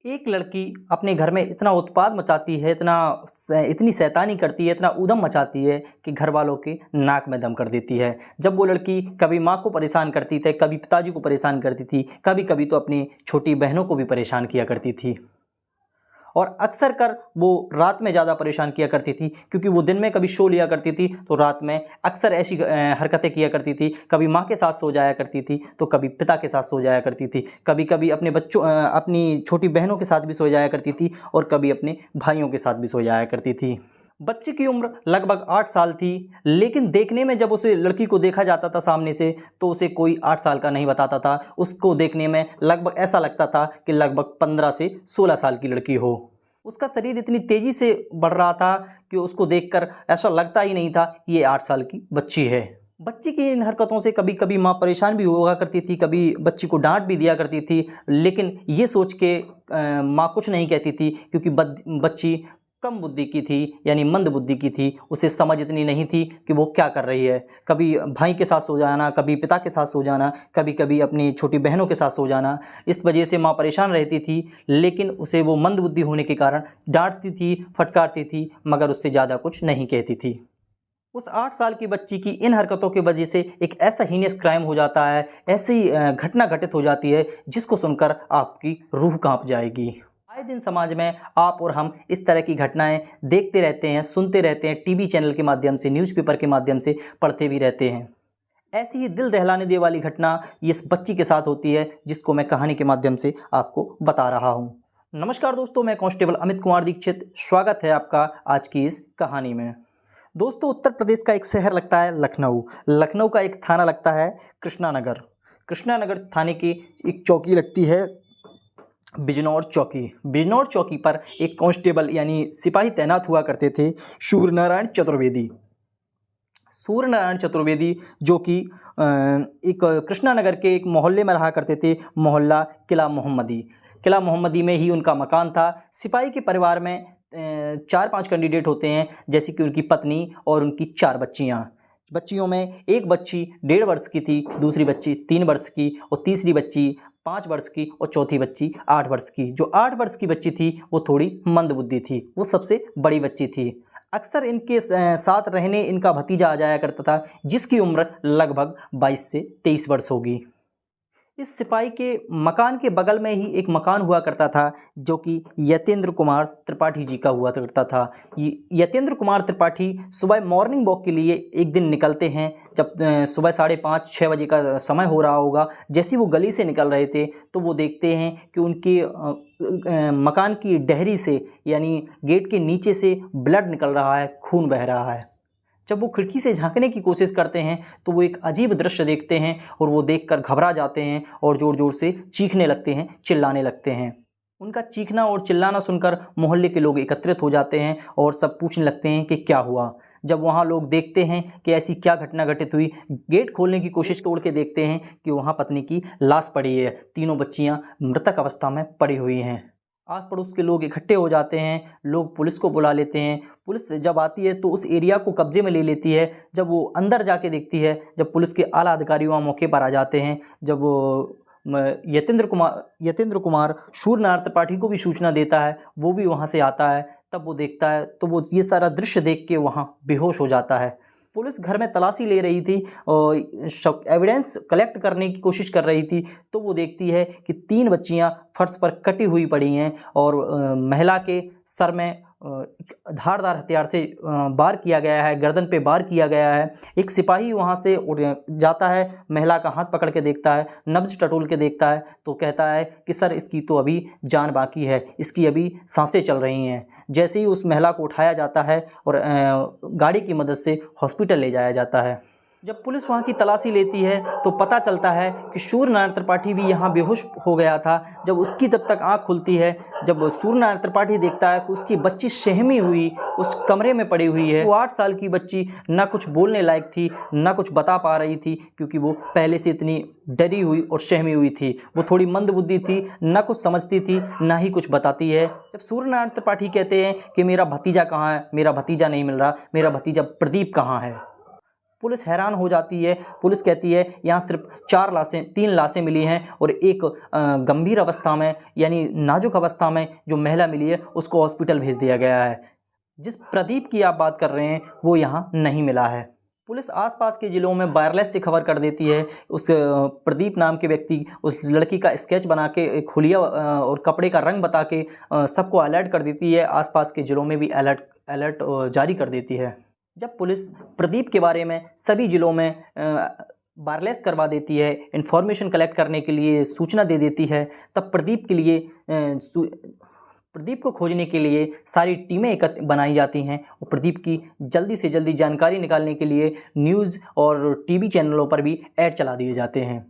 एक लड़की अपने घर में इतना उत्पाद मचाती है, इतनी शैतानी करती है, इतना ऊधम मचाती है कि घर वालों के नाक में दम कर देती है। जब वो लड़की कभी माँ को परेशान करती थी, कभी पिताजी को परेशान करती थी, कभी कभी तो अपनी छोटी बहनों को भी परेशान किया करती थी। और अक्सर कर वो रात में ज़्यादा परेशान किया करती थी, क्योंकि वो दिन में कभी शो लिया करती थी तो रात में अक्सर ऐसी हरकतें किया करती थी। कभी माँ के साथ सो जाया करती थी तो कभी पिता के साथ सो जाया करती थी, कभी कभी अपनी छोटी बहनों के साथ भी सो जाया करती थी और कभी अपने भाइयों के साथ भी सो जाया करती थी। बच्चे की उम्र लगभग 8 साल थी, लेकिन देखने में जब उसे लड़की को देखा जाता था सामने से तो उसे कोई 8 साल का नहीं बताता था। उसको देखने में लगभग ऐसा लगता था कि लगभग 15 से 16 साल की लड़की हो। उसका शरीर इतनी तेज़ी से बढ़ रहा था कि उसको देखकर ऐसा लगता ही नहीं था कि ये 8 साल की बच्ची है। बच्ची की इन हरकतों से कभी कभी माँ परेशान भी हुआ करती थी, कभी बच्ची को डांट भी दिया करती थी, लेकिन ये सोच के माँ कुछ नहीं कहती थी, क्योंकि बच्ची कम बुद्धि की थी, यानी मंद बुद्धि की थी। उसे समझ इतनी नहीं थी कि वो क्या कर रही है। कभी भाई के साथ सो जाना, कभी पिता के साथ सो जाना, कभी कभी अपनी छोटी बहनों के साथ सो जाना, इस वजह से माँ परेशान रहती थी। लेकिन उसे वो मंद बुद्धि होने के कारण डांटती थी, फटकारती थी, मगर उससे ज़्यादा कुछ नहीं कहती थी। उस 8 साल की बच्ची की इन हरकतों की वजह से एक ऐसा हीनियस क्राइम हो जाता है, ऐसी घटना घटित हो जाती है जिसको सुनकर आपकी रूह कांप जाएगी। आए दिन समाज में आप और हम इस तरह की घटनाएं देखते रहते हैं, सुनते रहते हैं, टीवी चैनल के माध्यम से, न्यूज़पेपर के माध्यम से पढ़ते भी रहते हैं। ऐसी ही दिल दहलाने देने वाली घटना इस बच्ची के साथ होती है, जिसको मैं कहानी के माध्यम से आपको बता रहा हूँ। नमस्कार दोस्तों, मैं कांस्टेबल अमित कुमार दीक्षित। स्वागत है आपका आज की इस कहानी में। दोस्तों, उत्तर प्रदेश का एक शहर लगता है लखनऊ। लखनऊ का एक थाना लगता है कृष्णा नगर। कृष्णा नगर थाने की एक चौकी लगती है बिजनौर चौकी। बिजनौर चौकी पर एक कांस्टेबल यानी सिपाही तैनात हुआ करते थे, सूर्यनारायण चतुर्वेदी। सूर्यनारायण चतुर्वेदी जो कि एक कृष्णा नगर के एक मोहल्ले में रहा करते थे, मोहल्ला किला मोहम्मदी। किला मोहम्मदी में ही उनका मकान था। सिपाही के परिवार में 4-5 कैंडिडेट होते हैं, जैसे कि उनकी पत्नी और उनकी 4 बच्चियां। बच्चियों में एक बच्ची 1.5 वर्ष की थी, दूसरी बच्ची 3 वर्ष की और तीसरी बच्ची 5 वर्ष की और चौथी बच्ची 8 वर्ष की। जो 8 वर्ष की बच्ची थी वो थोड़ी मंद बुद्धि थी, वो सबसे बड़ी बच्ची थी। अक्सर इनके साथ रहने इनका भतीजा आ जाया करता था, जिसकी उम्र लगभग 22 से 23 वर्ष होगी। इस सिपाही के मकान के बगल में ही एक मकान हुआ करता था, जो कि यतेंद्र कुमार त्रिपाठी जी का हुआ करता था। यतेंद्र कुमार त्रिपाठी सुबह मॉर्निंग वॉक के लिए एक दिन निकलते हैं। जब सुबह 5:30-6 बजे का समय हो रहा होगा, जैसे वो गली से निकल रहे थे तो वो देखते हैं कि उनके मकान की डहरी से, यानी गेट के नीचे से ब्लड निकल रहा है, खून बह रहा है। जब वो खिड़की से झांकने की कोशिश करते हैं तो वो एक अजीब दृश्य देखते हैं और वो देखकर घबरा जाते हैं और ज़ोर ज़ोर से चीखने लगते हैं, चिल्लाने लगते हैं। उनका चीखना और चिल्लाना सुनकर मोहल्ले के लोग एकत्रित हो जाते हैं और सब पूछने लगते हैं कि क्या हुआ। जब वहाँ लोग देखते हैं कि ऐसी क्या घटना घटित हुई, गेट खोलने की कोशिश तोड़ के देखते हैं कि वहाँ पत्नी की लाश पड़ी है। तीनों बच्चियाँ मृतक अवस्था में पड़ी हुई हैं। आस पड़ोस के लोग इकट्ठे हो जाते हैं, लोग पुलिस को बुला लेते हैं। पुलिस जब आती है तो उस एरिया को कब्जे में ले लेती है। जब वो अंदर जाके देखती है, जब पुलिस के आला अधिकारी वहाँ मौके पर आ जाते हैं, जब वो यतेंद्र कुमार सूर्यनारायण त्रिपाठी को भी सूचना देता है, वो भी वहाँ से आता है। तब वो देखता है तो वो ये सारा दृश्य देख के वहाँ बेहोश हो जाता है। पुलिस घर में तलाशी ले रही थी और एविडेंस कलेक्ट करने की कोशिश कर रही थी, तो वो देखती है कि 3 बच्चियां फर्श पर कटी हुई पड़ी हैं और महिला के सर में धारदार हथियार से वार किया गया है, गर्दन पे वार किया गया है। एक सिपाही वहाँ से जाता है, महिला का हाथ पकड़ के देखता है, नब्ज टटोल के देखता है तो कहता है कि सर, इसकी तो अभी जान बाकी है, इसकी अभी सांसें चल रही हैं। जैसे ही उस महिला को उठाया जाता है और गाड़ी की मदद से हॉस्पिटल ले जाया जाता है। जब पुलिस वहाँ की तलाशी लेती है तो पता चलता है कि सूर्यनारायण त्रिपाठी भी यहाँ बेहोश हो गया था। जब उसकी तब तक आँख खुलती है, जब सूर्यनारायण त्रिपाठी देखता है कि उसकी बच्ची सहमी हुई उस कमरे में पड़ी हुई है। वो 8 साल की बच्ची ना कुछ बोलने लायक थी, ना कुछ बता पा रही थी, क्योंकि वो पहले से इतनी डरी हुई और सहमी हुई थी। वो थोड़ी मंद बुद्धि थी, ना कुछ समझती थी, ना ही कुछ बताती है। जब सूर्यनारायण त्रिपाठी कहते हैं कि मेरा भतीजा कहाँ है, मेरा भतीजा नहीं मिल रहा, मेरा भतीजा प्रदीप कहाँ है, पुलिस हैरान हो जाती है। पुलिस कहती है यहाँ सिर्फ 3 लाशें मिली हैं और एक गंभीर अवस्था में यानी नाजुक अवस्था में जो महिला मिली है उसको हॉस्पिटल भेज दिया गया है। जिस प्रदीप की आप बात कर रहे हैं वो यहाँ नहीं मिला है। पुलिस आसपास के ज़िलों में वायरलेस से खबर कर देती है। उस प्रदीप नाम के व्यक्ति उस लड़की का स्केच बना के एक हुलिया और कपड़े का रंग बता के सबको अलर्ट कर देती है। आसपास के ज़िलों में भी अलर्ट जारी कर देती है। जब पुलिस प्रदीप के बारे में सभी ज़िलों में वायरलेस करवा देती है, इन्फॉर्मेशन कलेक्ट करने के लिए सूचना दे देती है, तब प्रदीप को खोजने के लिए सारी टीमें बनाई जाती हैं और प्रदीप की जल्दी से जल्दी जानकारी निकालने के लिए न्यूज़ और टीवी चैनलों पर भी ऐड चला दिए जाते हैं।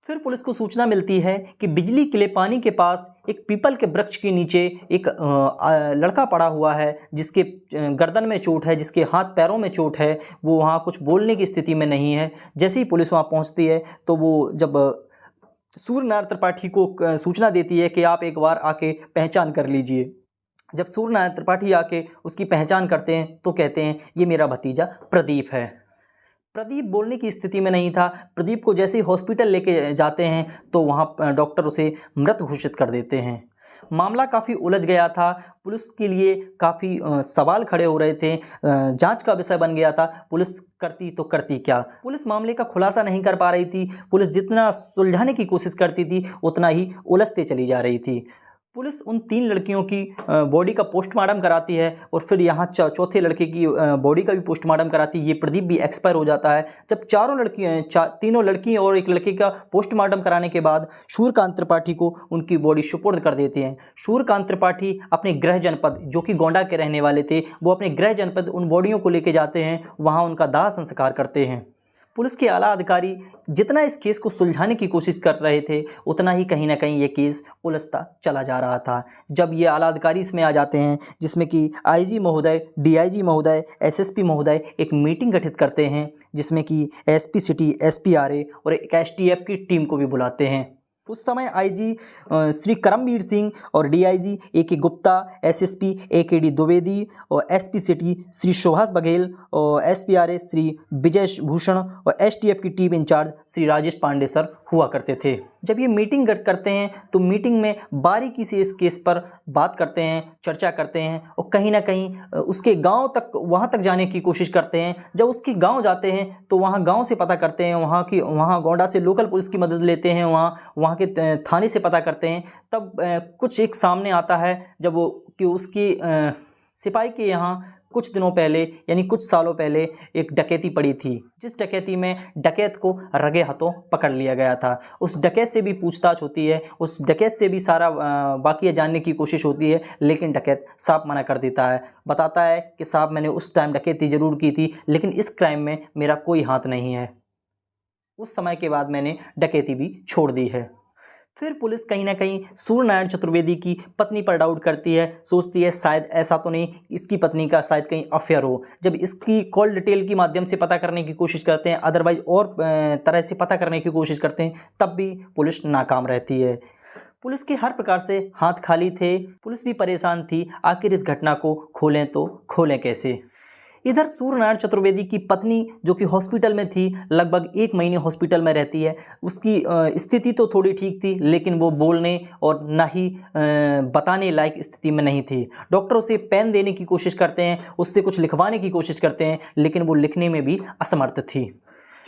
फिर पुलिस को सूचना मिलती है कि बिजली किले पानी के पास एक पीपल के वृक्ष के नीचे एक लड़का पड़ा हुआ है जिसके गर्दन में चोट है, जिसके हाथ पैरों में चोट है। वो वहाँ कुछ बोलने की स्थिति में नहीं है। जैसे ही पुलिस वहाँ पहुँचती है तो वो जब सूर्य नारायण त्रिपाठी को सूचना देती है कि आप एक बार आके पहचान कर लीजिए। जब सूर्य नारायण त्रिपाठी आके उसकी पहचान करते हैं तो कहते हैं ये मेरा भतीजा प्रदीप है। प्रदीप बोलने की स्थिति में नहीं था। प्रदीप को जैसे ही हॉस्पिटल लेके जाते हैं तो वहाँ डॉक्टर उसे मृत घोषित कर देते हैं। मामला काफ़ी उलझ गया था। पुलिस के लिए काफ़ी सवाल खड़े हो रहे थे। जांच का विषय बन गया था। पुलिस करती तो करती क्या? पुलिस मामले का खुलासा नहीं कर पा रही थी। पुलिस जितना सुलझाने की कोशिश करती थी उतना ही उलझते चली जा रही थी। पुलिस उन 3 लड़कियों की बॉडी का पोस्टमार्टम कराती है और फिर यहाँ चौथे लड़के की बॉडी का भी पोस्टमार्टम कराती है। ये प्रदीप भी एक्सपायर हो जाता है। जब तीनों लड़की और एक लड़के का पोस्टमार्टम कराने के बाद सूर्यकांत त्रिपाठी को उनकी बॉडी सुपुर्द कर देते हैं। सूर्यकांत त्रिपाठी अपने गृह जनपद, जो कि गोंडा के रहने वाले थे, वो अपने गृह जनपद उन बॉडियों को लेके जाते हैं। वहाँ उनका दाह संस्कार करते हैं। पुलिस के आला अधिकारी जितना इस केस को सुलझाने की कोशिश कर रहे थे उतना ही कहीं ना कहीं ये केस उलझता चला जा रहा था। जब ये आला अधिकारी इसमें आ जाते हैं जिसमें कि आईजी महोदय, डीआईजी महोदय, एसएसपी महोदय एक मीटिंग गठित करते हैं जिसमें कि एसपी सिटी, एसपी आरए और एक एसटीएफ की टीम को भी बुलाते हैं। उस समय आईजी श्री करमवीर सिंह और DIG AK Gupta, SSP AKD Dwivedi और एसपी सिटी श्री सुभाष बघेल और एसपीआरए श्री विजय भूषण और एसटीएफ की team incharge Shri Rajesh Pandey sir हुआ करते थे। जब ये मीटिंग करते हैं तो मीटिंग में बारीकी से इस केस पर बात करते हैं, चर्चा करते हैं और कहीं ना कहीं उसके गांव तक, वहां तक जाने की कोशिश करते हैं। जब उसके गांव जाते हैं तो वहां गांव से पता करते हैं, वहां गोंडा से लोकल पुलिस की मदद लेते हैं, वहां के थाने से पता करते हैं। तब कुछ एक सामने आता है जब वो कि उसकी सिपाही के यहाँ कुछ दिनों पहले यानी कुछ सालों पहले एक डकैती पड़ी थी, जिस डकैती में डकैत को रगे हाथों पकड़ लिया गया था। उस डकैत से भी पूछताछ होती है, उस डकैत से भी सारा वाक़या जानने की कोशिश होती है, लेकिन डकैत साफ मना कर देता है। बताता है कि साहब मैंने उस टाइम डकैती ज़रूर की थी लेकिन इस क्राइम में मेरा कोई हाथ नहीं है। उस समय के बाद मैंने डकैती भी छोड़ दी है। फिर पुलिस कहीं ना कहीं सूर्य नारायण चतुर्वेदी की पत्नी पर डाउट करती है, सोचती है शायद ऐसा तो नहीं, इसकी पत्नी का शायद कहीं अफेयर हो। जब इसकी कॉल डिटेल के माध्यम से पता करने की कोशिश करते हैं, अदरवाइज और तरह से पता करने की कोशिश करते हैं, तब भी पुलिस नाकाम रहती है। पुलिस के हर प्रकार से हाथ खाली थे। पुलिस भी परेशान थी, आखिर इस घटना को खोलें तो खोलें कैसे। इधर सूर्य नारायण चतुर्वेदी की पत्नी जो कि हॉस्पिटल में थी, लगभग 1 महीने हॉस्पिटल में रहती है। उसकी स्थिति तो थोड़ी ठीक थी लेकिन वो बोलने और ना ही बताने लायक स्थिति में नहीं थी। डॉक्टर उसे पेन देने की कोशिश करते हैं, उससे कुछ लिखवाने की कोशिश करते हैं लेकिन वो लिखने में भी असमर्थ थी।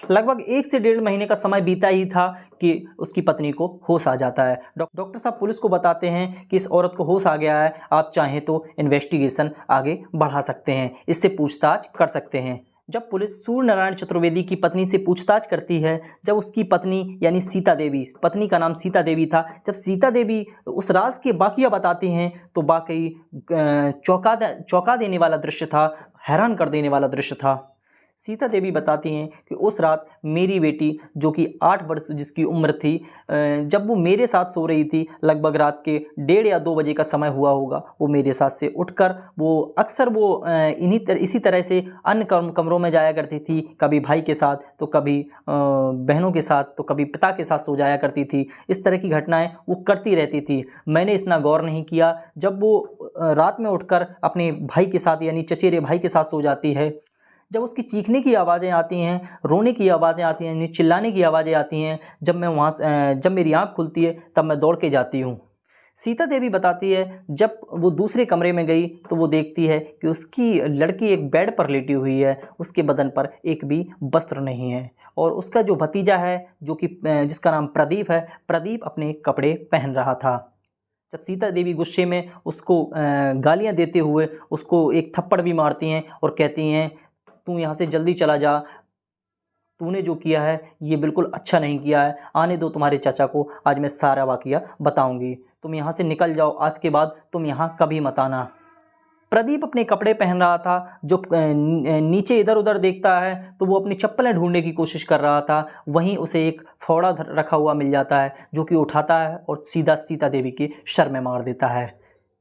लगभग 1 से 1.5 महीने का समय बीता ही था कि उसकी पत्नी को होश आ जाता है। डॉक्टर साहब पुलिस को बताते हैं कि इस औरत को होश आ गया है, आप चाहें तो इन्वेस्टिगेशन आगे बढ़ा सकते हैं, इससे पूछताछ कर सकते हैं। जब पुलिस सूर्य नारायण चतुर्वेदी की पत्नी से पूछताछ करती है, जब उसकी पत्नी यानी सीता देवी, पत्नी का नाम सीता देवी था, जब सीता देवी उस रात के वाक़या बताती हैं तो वाकई चौंका देने वाला दृश्य था, हैरान कर देने वाला दृश्य था। सीता देवी बताती हैं कि उस रात मेरी बेटी जो कि 8 वर्ष जिसकी उम्र थी, जब वो मेरे साथ सो रही थी, लगभग रात के 1:30 या 2 बजे का समय हुआ होगा, वो मेरे साथ से उठकर वो अक्सर इसी तरह से अन्य कमरों में जाया करती थी, कभी भाई के साथ तो कभी बहनों के साथ तो कभी पिता के साथ सो जाया करती थी। इस तरह की घटनाएं वो करती रहती थी। मैंने इतना गौर नहीं किया। जब वो रात में उठकर अपने भाई के साथ यानी चचेरे भाई के साथ सो जाती है, जब उसकी चीखने की आवाज़ें आती हैं, रोने की आवाज़ें आती हैं, चिल्लाने की आवाज़ें आती हैं, जब मेरी आँख खुलती है तब मैं दौड़ के जाती हूँ। सीता देवी बताती है जब वो दूसरे कमरे में गई तो वो देखती है कि उसकी लड़की एक बेड पर लेटी हुई है, उसके बदन पर एक भी वस्त्र नहीं है और उसका जो भतीजा है जो कि जिसका नाम प्रदीप है, प्रदीप अपने कपड़े पहन रहा था। जब सीता देवी गुस्से में उसको गालियाँ देते हुए उसको एक थप्पड़ भी मारती हैं और कहती हैं, तू यहाँ से जल्दी चला जा, तूने जो किया है ये बिल्कुल अच्छा नहीं किया है, आने दो तुम्हारे चाचा को, आज मैं सारा वाक़या बताऊंगी, तुम यहाँ से निकल जाओ, आज के बाद तुम यहाँ कभी मत आना। प्रदीप अपने कपड़े पहन रहा था, जो नीचे इधर उधर देखता है तो वो अपनी चप्पलें ढूंढने की कोशिश कर रहा था, वहीं उसे एक फावड़ा रखा हुआ मिल जाता है जो कि उठाता है और सीधा सीता देवी के सर में मार देता है।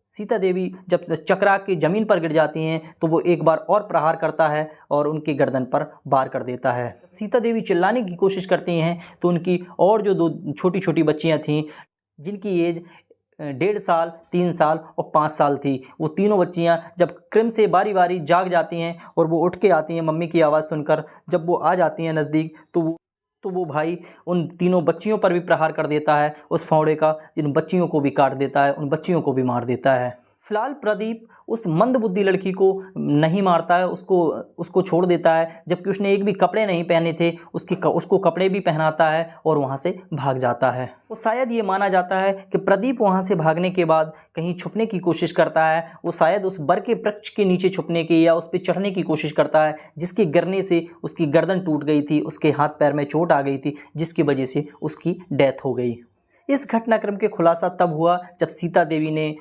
सीता देवी जब चकरा के ज़मीन पर गिर जाती हैं तो वो एक बार और प्रहार करता है और उनके गर्दन पर वार कर देता है। सीता देवी चिल्लाने की कोशिश करती हैं तो उनकी और जो 2 छोटी छोटी बच्चियां थीं, जिनकी एज 1.5 साल, 3 साल और 5 साल थी, वो तीनों बच्चियां जब क्रम से बारी बारी जाग जाती हैं और वो उठ के आती हैं मम्मी की आवाज़ सुनकर, जब वो आ जाती हैं नज़दीक तो वो भाई उन तीनों बच्चियों पर भी प्रहार कर देता है उस फावड़े का, जिन बच्चियों को भी काट देता है, उन बच्चियों को भी मार देता है। फिलहाल प्रदीप उस मंदबुद्धि लड़की को नहीं मारता है, उसको छोड़ देता है, जबकि उसने एक भी कपड़े नहीं पहने थे, उसको कपड़े भी पहनाता है और वहाँ से भाग जाता है। वो शायद ये माना जाता है कि प्रदीप वहाँ से भागने के बाद कहीं छुपने की कोशिश करता है, वो शायद उस बर के वृक्ष के नीचे छुपने की या उस पर चढ़ने की कोशिश करता है, जिसके गिरने से उसकी गर्दन टूट गई थी, उसके हाथ पैर में चोट आ गई थी, जिसकी वजह से उसकी डेथ हो गई। इस घटनाक्रम के खुलासा तब हुआ जब सीता देवी ने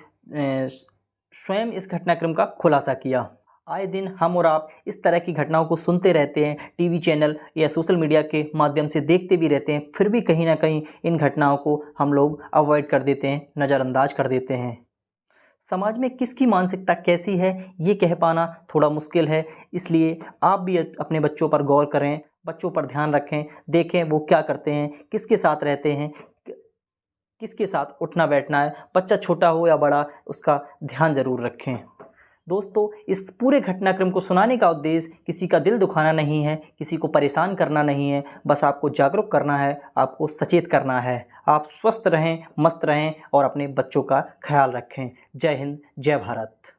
स्वयं इस घटनाक्रम का खुलासा किया। आए दिन हम और आप इस तरह की घटनाओं को सुनते रहते हैं, टीवी चैनल या सोशल मीडिया के माध्यम से देखते भी रहते हैं, फिर भी कहीं ना कहीं इन घटनाओं को हम लोग अवॉइड कर देते हैं, नज़रअंदाज कर देते हैं। समाज में किसकी मानसिकता कैसी है ये कह पाना थोड़ा मुश्किल है, इसलिए आप भी अपने बच्चों पर गौर करें, बच्चों पर ध्यान रखें, देखें वो क्या करते हैं, किसके साथ रहते हैं, किसके साथ उठना बैठना है, बच्चा छोटा हो या बड़ा उसका ध्यान ज़रूर रखें। दोस्तों, इस पूरे घटनाक्रम को सुनाने का उद्देश्य किसी का दिल दुखाना नहीं है, किसी को परेशान करना नहीं है, बस आपको जागरूक करना है, आपको सचेत करना है। आप स्वस्थ रहें, मस्त रहें और अपने बच्चों का ख्याल रखें। जय हिंद, जय भारत।